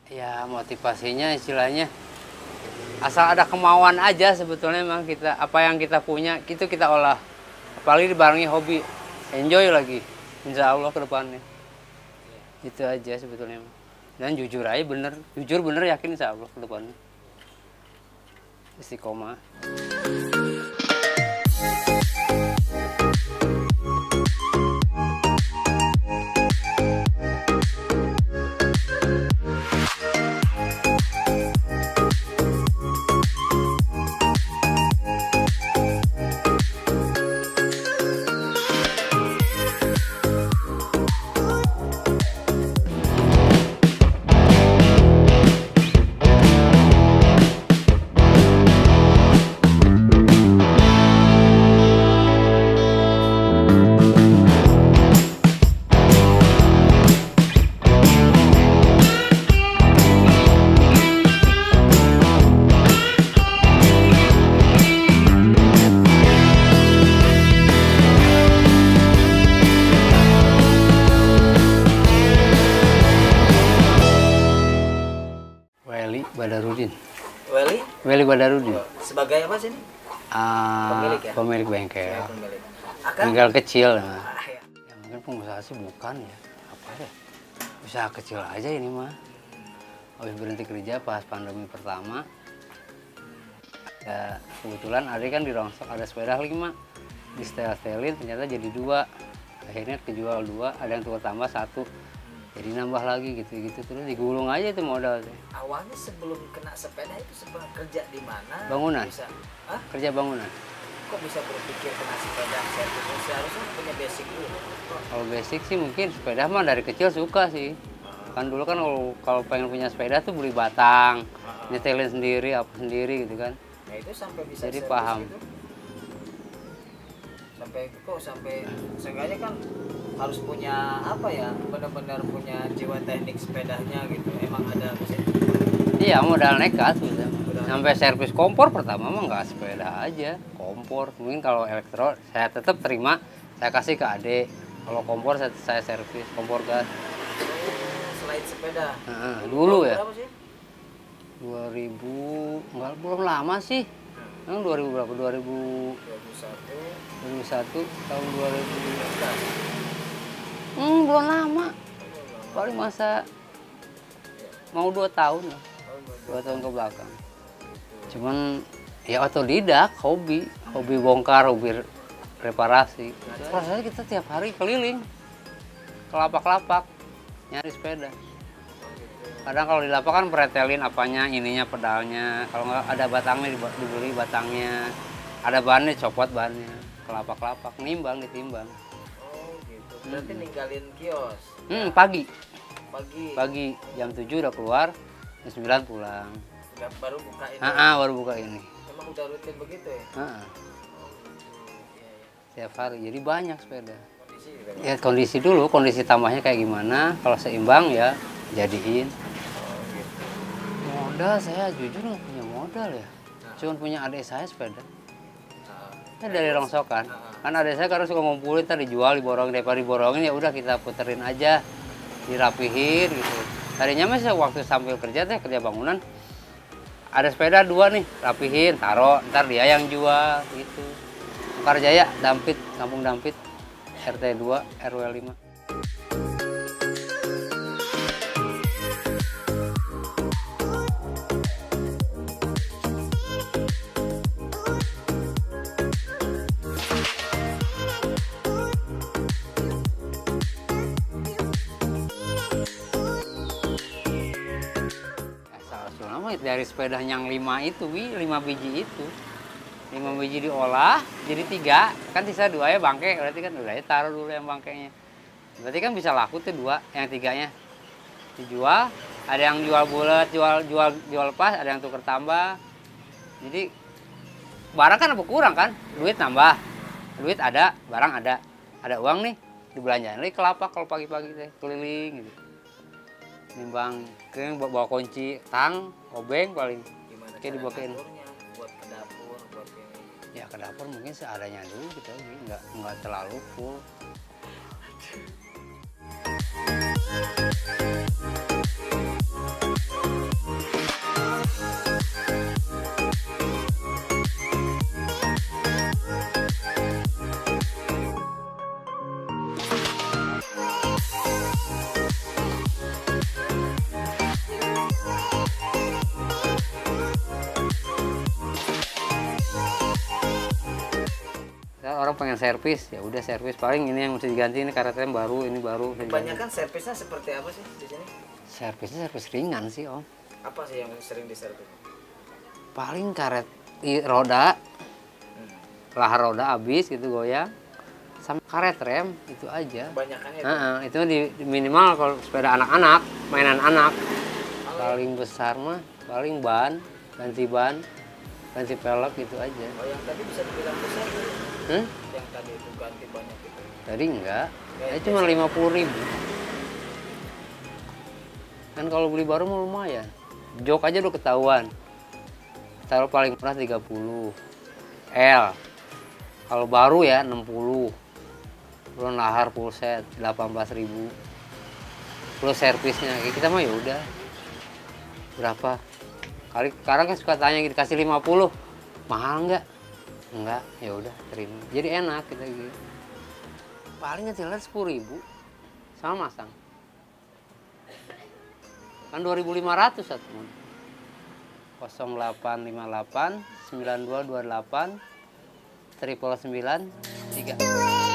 Ya motivasinya istilahnya asal ada kemauan aja sebetulnya, memang kita apa yang kita punya itu kita olah, apalagi dibarengi hobi, enjoy lagi, insya Allah ke depannya. Itu aja sebetulnya, dan jujur aja bener, jujur bener, yakin insya Allah ke depannya istiqomah. Weli Badarudin. Weli Badarudin. Sebagai apa sih ini? Pemilik ya? Pemilik bengkel. Ya, pemilik. Akang? Bengkel kecil. Ya. Ya mungkin pengusaha sih bukan ya. Apa ya? Usaha kecil aja ini mah. Habis berhenti kerja pas pandemi pertama. Ya kebetulan ada kan di Rongsok ada sepeda 5. Di setel-setelin ternyata jadi 2. Akhirnya kejual 2, ada yang tukar tambah 1. Jadi nambah lagi gitu-gitu, terus digulung aja itu modal. Awalnya sebelum kena sepeda itu sebelum kerja di mana? Bangunan. Bisa, hah? Kerja bangunan. Kok bisa berpikir kena sepeda? Seharusnya punya basic dulu. Kalau basic sih mungkin sepeda mah dari kecil suka sih. Kan dulu kan kalau pengen punya sepeda tuh beli batang, nyetelin sendiri, apa sendiri gitu kan. Nah itu sampai bisa Jadi servis paham. gitu? Sampai seenggaknya kan harus punya apa ya, benar-benar punya jiwa teknik sepedanya gitu. Emang ada mesin? Iya modal nekat gitu. Sampai servis kompor pertama mah nggak sepeda aja, kompor. Mungkin kalau elektro saya tetap terima, saya kasih ke adik. Kalau kompor saya servis, kompor gas. Selain sepeda. Nah, dulu ya. Berapa sih? 2000, enggak belum lama sih. Emang 2000 berapa? 2001 tahun 2000. Belum lama. Paling masa mau 2 tahun lah. 2 tahun ke belakang. Cuman ya otodidak, hobi bongkar, hobi reparasi. Prosesnya kita tiap hari keliling ke lapak-lapak nyari sepeda. Kadang kalau di lapak kan pretelin apanya, ininya, pedalnya. Kalau nggak ada batangnya dibeli batangnya. Ada bahannya, copot bahannya. Ke lapak-lapak, ditimbang. Oh gitu. Berarti ninggalin kios. Pagi Pagi jam 7 udah keluar, jam 9 pulang. udah baru buka ini. Baru buka ini. Emang udah rutin begitu ya? Tiap hari, jadi banyak sepeda. Kondisi juga. Ya kondisi dulu, kondisi tambahnya kayak gimana. Kalau seimbang ya jadiin. Modal saya jujur nggak punya modal ya. Cuma punya adik saya sepeda. Dari Rongsokan. Kan adik saya karena suka ngumpulin, tadi dijual, diborong, daripada diborongin ya udah kita puterin aja, dirapihin gitu. Tadinya mah saya waktu sambil kerja bangunan, ada sepeda 2 nih, rapihin, taruh, ntar dia yang jual gitu. Karjaya, Dampit, Kampung Dampit, RT 2, RW 5. Dari sepeda yang 5 itu, 5 biji itu. 5 biji diolah jadi 3, kan sisa 2 ya bangke, berarti kan udah ya taruh dulu yang bangkainya. Berarti kan bisa laku tuh 2, yang 3-nya dijual, ada yang jual bulat, jual pas, ada yang tuker tambah. Jadi barang kan apa kurang kan, duit nambah, duit ada, barang ada uang nih, dibelanjain lagi ke lapak kalau pagi-pagi teh keliling gitu. Nimbang kering bawa kunci tang, obeng paling. Gimana Kayak dibawain. Buat ke dapur, buat ini. Ya ke dapur mungkin seadanya dulu gitu, nggak terlalu full. pengen servis, ya udah servis, paling ini yang mesti diganti, ini karet rem baru, ini baru. Kebanyakan servisnya seperti apa sih di sini? Servisnya servis ringan sih Om. Apa sih yang sering diservis? Paling karet roda, Hmm. lahar roda habis gitu goyang, sama karet rem itu aja. Kebanyakannya itu. Itu minimal kalau sepeda anak-anak, mainan anak. Paling besar mah paling ban, ganti pelek gitu aja. Oh, yang tadi bisa dibilang besar tuh. Yang tadi itu ganti banyak itu. Tadi enggak, Ya, cuma 50.000. Kan kalau beli baru mah lumayan. Jok aja udah ketahuan. Taruh paling murah 30 L. Kalau baru ya 60. Belum lahar full set 18.000. Plus servisnya. Kayak kita mah ya udah. Berapa? Kali sekarang kan suka tanya gitu, kasih 50. Mahal nggak? Enggak, ya udah terima. Jadi enak kita gitu. Paling ngecilan 10.000 sama masang. Kan 2.500 satu. 0858 9228 993.